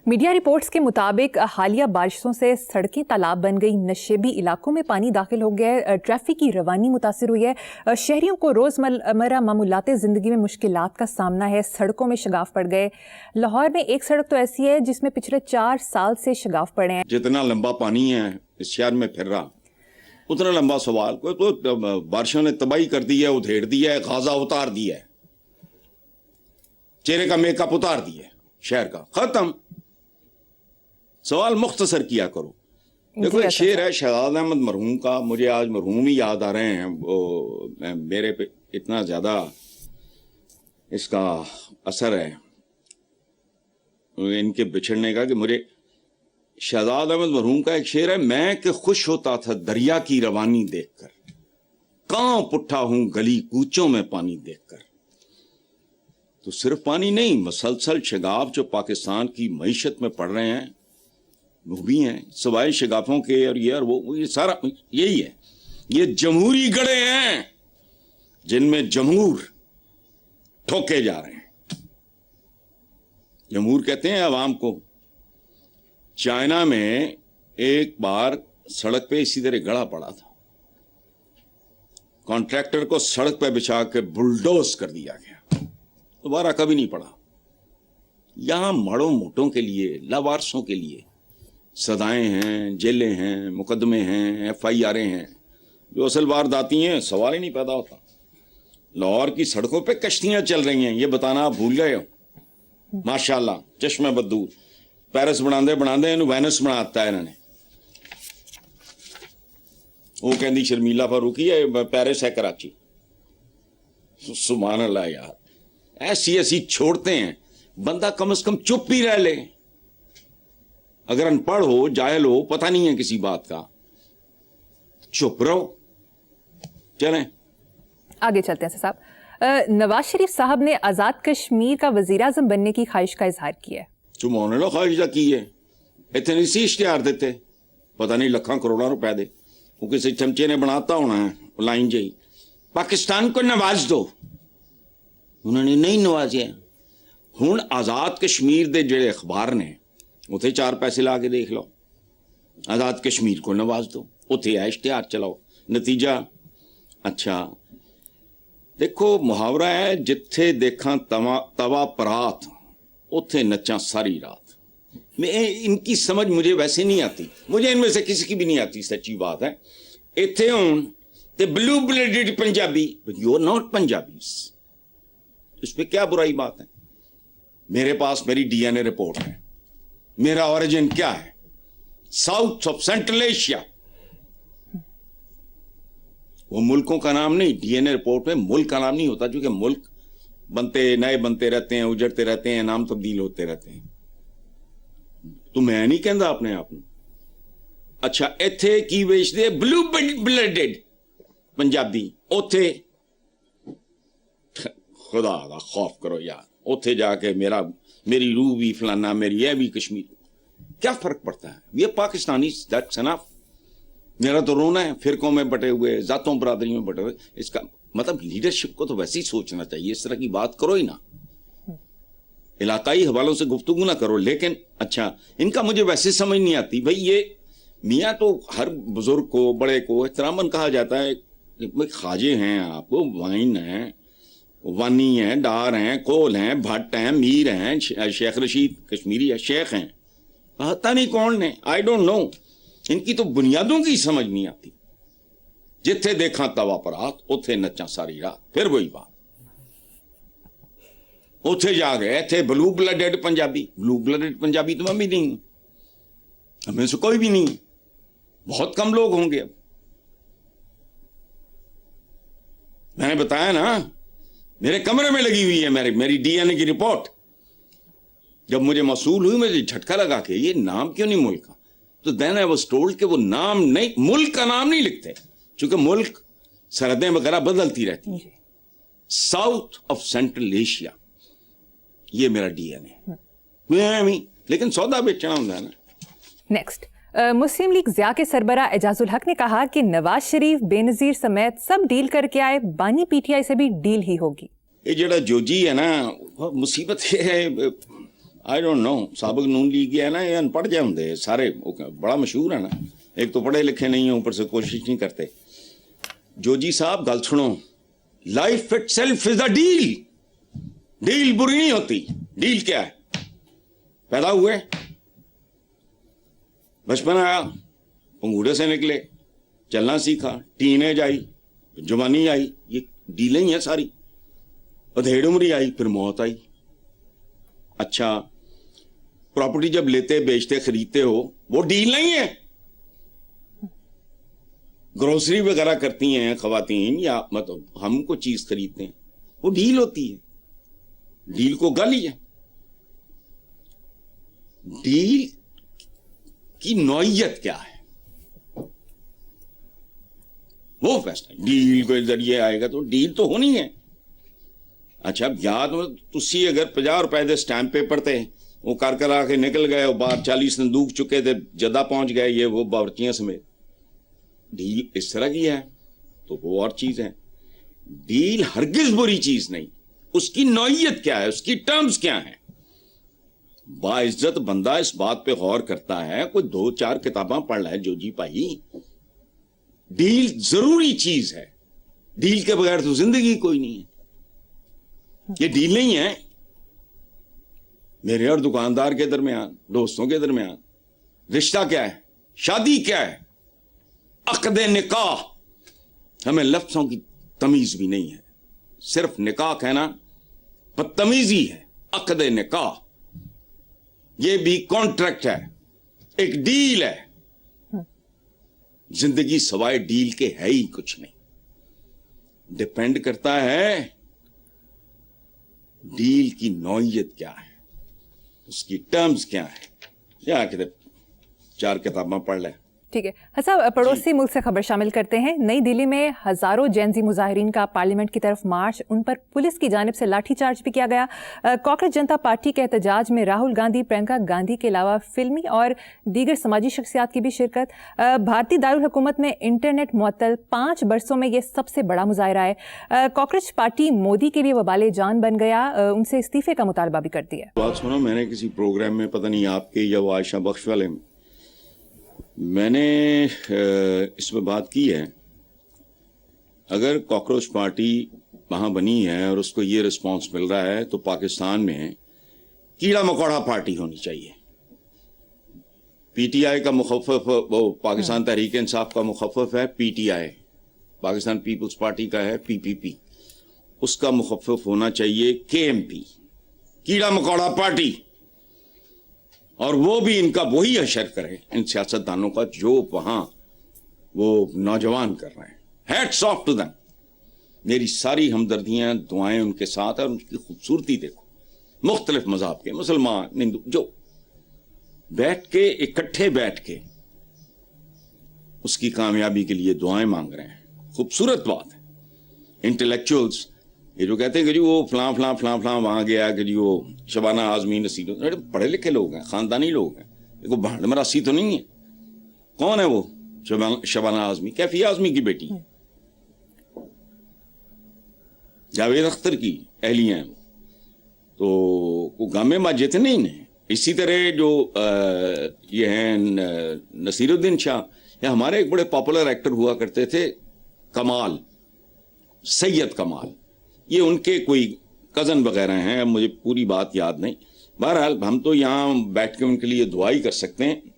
Media reports के मुताबिक हालिया बारिशों से सड़कें तालाब बन गई, नशेबी इलाकों में पानी दाखिल हो गया है, ट्रैफिक की रवानी मुतासिर हुई है, शहरियों को रोज़मर्रा मामूलात ज़िंदगी में मुश्किलात का सामना है, सड़कों में शगाफ पड़ गए। लाहौर में एक सड़क तो ऐसी है जिसमें पिछले 4 साल से शगाफ पड़े हैं। जितना लंबा पानी है इस शहर में फिर रहा उतना लंबा सवाल। कोई तो बारिशों ने तबाही कर दी है, उधेड़ दिया है, गाजा उतार दिया है, चेहरे का मेकअप उतार दिया है, शहर का खत्म। सवाल मुख्तसर किया करो। देखो एक शेर है शहजाद अहमद मरहूम का, मुझे आज मरहूम ही याद आ रहे हैं। वो मेरे पे इतना ज्यादा इसका असर है इनके बिछड़ने का कि मुझे शहजाद अहमद मरहूम का एक शेर है, मैं कि खुश होता था दरिया की रवानी देखकर, कांप उठा हूं गली कूचों में पानी देखकर। तो सिर्फ पानी नहीं, मसलसल शगाफ जो पाकिस्तान की मईशत में पड़ रहे हैं वो भी हैं, सवाए शगाफों के और ये सारा यही है। ये जमहूरी गड़े हैं जिनमें जमहूर ठोके जा रहे हैं। जमहूर कहते हैं अवाम को। चाइना में एक बार सड़क पे इसी तरह गड़ा पड़ा था, कॉन्ट्रैक्टर को सड़क पे बिछा के बुलडोज कर दिया गया, दोबारा कभी नहीं पड़ा। यहां माड़ों मोटों के लिए, लावारसों के लिए सदाएं हैं, जेलें हैं, मुकदमे हैं, FIR हैं, जो असल वारदाती हैं सवाल ही नहीं पैदा होता। लाहौर की सड़कों पे कश्तियां चल रही हैं, ये बताना आप भूल गए हो। माशाल्लाह चश्मे बदूर पेरिस बनाते बनाते वेनिस बनाता है इन्होंने। वो कहती शर्मीला फारूकी है पेरिस है कराची। सुभान अल्लाह यार, ऐसी ऐसी छोड़ते हैं। बंदा कम से कम चुप ही रह ले। अगर अनपढ़ हो, जाहिल हो, पता नहीं है किसी बात का, चुप रहो। चलें आगे चलते हैं साहब। नवाज शरीफ साहब ने आज़ाद कश्मीर का वज़ीर-ए-आज़म बनने की ख्वाहिश का इजहार किया है। तुम होने लो ख्वाहिश की है, इतनी सी इश्तिहार देते, पता नहीं लखा करोड़ा रुपए दे, वो किसी चमचे ने बनाता होना है लाइन जी, पाकिस्तान को नवाज दो। उन्होंने नहीं नवाजे। हुण आज़ाद कश्मीर दे जेड़े अखबार ने उथे 4 पैसे ला के देख लो, आज़ाद कश्मीर को नवाज दो, उथे है इश्तिहार चलाओ, नतीजा अच्छा। देखो मुहावरा है, जिथे देखा तवा परात उथे नचा सारी रात। मैं इनकी समझ मुझे वैसे नहीं आती, मुझे इनमें से किसी की भी नहीं आती, सच्ची बात है। इथे हूं ते blue blooded Punjabi, you are not Punjabis, इसमें क्या बुराई बात है। मेरे पास मेरी DNA रिपोर्ट है, मेरा ओरिजिन क्या है, साउथ ऑफ सेंट्रल एशिया। वो मुल्कों का नाम नहीं, DNA रिपोर्ट में मुल्क का नाम नहीं होता, क्योंकि मुल्क नए बनते रहते हैं, उजड़ते रहते हैं, नाम तब्दील होते रहते हैं। तो मैं नहीं कहता अपने आप में। अच्छा इथे की बेचते ब्लू ब्लडेड पंजाबी, उथे खुदा का खौफ करो यार, उथे जाके मेरी रूह भी फलाना, मेरी यह भी कश्मीर, क्या फर्क पड़ता है। ये पाकिस्तानी दैट्स एनफ। मेरा तो रोना है फिरकों में बटे हुए, जातों बरादरी में बटे हुए। इसका मतलब लीडरशिप को तो वैसे ही सोचना चाहिए, इस तरह की बात करो ही ना, इलाकाई हवालों से गुफ्तगू ना करो। लेकिन अच्छा इनका मुझे वैसे समझ नहीं आती। भाई ये मियाँ तो हर बुजुर्ग को, बड़े को एहतरामन कहा जाता है। खाजे हैं आप, वाइन हैं, वानी हैं, डार हैं, कोल हैं, भट्ट हैं, मीर हैं, शेख रशीद कश्मीरी है, शेख हैं, पता नहीं कौन ने, आई डोंट नो। इनकी तो बुनियादों की समझ नहीं आती। जिथे देखा तवा परात उथे नचा सारी रात, फिर वही बात। उथे जा गए थे blue blooded Punjabi. Blue blooded Punjabi तो मैं भी नहीं, हमें से कोई भी नहीं, बहुत कम लोग होंगे। अब मैंने बताया ना, मेरे कमरे में लगी हुई है मेरी DNA की रिपोर्ट। जब मुझे मसूल हुई, मुझे झटका लगा के ये नाम क्यों नहीं मुल्क का। तो देन आई वाज टोल्ड कि वो नाम नहीं, मुल्क का नाम नहीं लिखते, क्योंकि मुल्क सरहदें वगैरह बदलती रहती है। साउथ ऑफ सेंट्रल एशिया, ये मेरा DNA। लेकिन सौदा बेचना होता है ना। नेक्स्ट, मुस्लिम लीग ज़िया के सरबरा एजाजुल हक ने कहा कि नवाज शरीफ, बेनजीर समेत सब डील करके आए, बानी PTI से भी डील ही होगी। ये जड़ा जोजी है ना, मुसीबत ये है, आई डोंट नो सबक नून लीग है ना, ये अनपढ़ जे होंगे सारे, बड़ा मशहूर है ना, एक तो पढ़े लिखे नहीं है, ऊपर से कोशिश नहीं करते। जोजी साहब गल सुनो, life itself is a deal. Deal बुरी नहीं होती। डील क्या है? पैदा हुए, बचपन आया, पंगूड़े से निकले, चलना सीखा, टीनेज आई, जवानी आई, ये डीलें ही हैं सारी। अधेड़ उम्री आई, फिर मौत आई। अच्छा, प्रॉपर्टी जब लेते बेचते खरीदते हो, वो डील नहीं है? ग्रोसरी वगैरह करती हैं खवातीन, या मतलब हम को चीज खरीदते हैं, वो डील होती है। डील को गल ही है। डील की नौइयत क्या है, वो फैसला। डील के जरिए आएगा तो डील तो होनी है। अच्छा, याद तुसी अगर 50 रुपए दे स्टैंप पेपर थे, वो कर आके निकल गए, वो बाहर 40 संदूक चुके थे, जदा पहुंच गए, ये वो बावर्चियां समेत। डील इस तरह की है तो वो और चीज है। डील हरगिज बुरी चीज नहीं, उसकी नौइयत क्या है, उसकी टर्म्स क्या है। बाइज्जत बंदा इस बात पे गौर करता है, कोई 2-4 किताबां पढ़ ले जोजी भाई। डील जरूरी चीज है, डील के बगैर तो जिंदगी कोई नहीं है। ये डील नहीं है मेरे और दुकानदार के दरमियान, दोस्तों के दरमियान। रिश्ता क्या है, शादी क्या है, अक़्द निकाह। हमें लफ्जों की तमीज भी नहीं है, सिर्फ निकाह कहना बदतमीजी है। अक़्द निकाह ये भी कॉन्ट्रैक्ट है, एक डील है। जिंदगी सवाए डील के है ही कुछ नहीं। डिपेंड करता है डील की नौइयत क्या है, उसकी टर्म्स क्या है। या किधर 4 किताबां पढ़ ले। ठीक है हसन, पड़ोसी मुल्क से खबर शामिल करते हैं। नई दिल्ली में हजारों जेनजी मुजाहिरीन का पार्लियामेंट की तरफ मार्च, उन पर पुलिस की जानिब से लाठीचार्ज भी किया गया। कांग्रेस जनता पार्टी के एहतजाज में राहुल गांधी, प्रियंका गांधी के अलावा फिल्मी और दीगर समाजी शख्सियात की भी शिरकत। भारतीय दारुल हुकूमत में इंटरनेट मुअत्तल, 5 बरसों में यह सबसे बड़ा मुजाहरा है। कांग्रेस पार्टी मोदी के लिए वबाले जान बन गया, उनसे इस्तीफे का मुतालबा भी करती है। बात सुनो, मैंने किसी प्रोग्राम में, पता नहीं आपके या वो आयशा बख्श वाले में, मैंने इसमें बात की है, अगर कॉकरोच पार्टी वहां बनी है और उसको ये रिस्पांस मिल रहा है तो पाकिस्तान में कीड़ा मकोड़ा पार्टी होनी चाहिए। पीटीआई का मुखफ़फ़, वो पाकिस्तान तहरीक इंसाफ का मुखफ़फ़ है पीटीआई, पाकिस्तान पीपल्स पार्टी का है पीपीपी, उसका मुखफ़फ़ होना चाहिए केएमपी, कीड़ा मकोड़ा पार्टी। और वो भी इनका वही अशर करे, इन सियासतदानों का, जो वहां वो नौजवान कर रहे हैं। Hats off to them. मेरी सारी हमदर्दियां, दुआएं उनके साथ, और उनकी खूबसूरती देखो। मुख्तलिफ मज़हब के, मुसलमान, हिंदू, जो बैठ के, इकट्ठे बैठ के उसकी कामयाबी के लिए दुआएं मांग रहे हैं। खूबसूरत बात है। इंटेलेक्चुअल्स ये जो कहते हैं कि जी वो फलां फलां फलां फलां वहां गया, कि जी वो शबाना आजमी, नसीर, पढ़े लिखे लोग हैं, खानदानी लोग हैं, वो भांड मरासी तो नहीं है। कौन है वो शबाना आजमी? कैफी आजमी की बेटी है, जावेद अख्तर की अहलियां हैं। तो गामे माजिद नहीं ने। इसी तरह जो ये हैं नसीरुद्दीन शाह, या हमारे एक बड़े पॉपुलर एक्टर हुआ करते थे कमाल, सैयद कमाल, ये उनके कोई कज़न वगैरह हैं, मुझे पूरी बात याद नहीं। बहरहाल हम तो यहाँ बैठ के उनके लिए दुआ ही कर सकते हैं